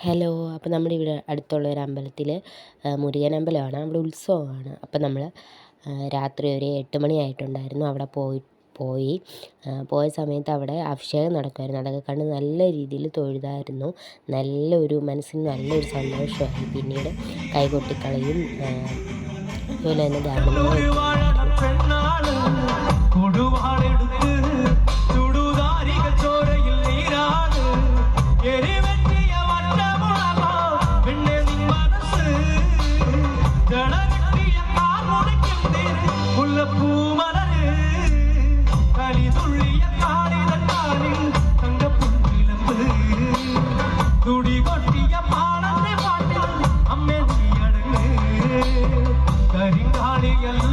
Hello. അപ്പോൾ നമ്മുടെ ഇവിടെ അടുത്തുള്ള ഒരു അമ്പലത്തിൽ മുരുകൻ അമ്പലമാണ്. അവിടെ ഉത്സവമാണ്. അപ്പം നമ്മൾ രാത്രി ഒരു 8 മണിയായിട്ടുണ്ടായിരുന്നു അവിടെ പോയ സമയത്ത് അവിടെ അഭിഷേകം നടക്കുമായിരുന്നു. അതൊക്കെ കണ്ട് നല്ല രീതിയിൽ തൊഴുതായിരുന്നു. നല്ലൊരു മനസ്സിന് നല്ലൊരു സന്തോഷമായി. പിന്നീട് കൈകൊട്ടിക്കളിയും അതുപോലെ തന്നെ ഗാനമേളയൊക്കെ കരിങ്കാളികൾ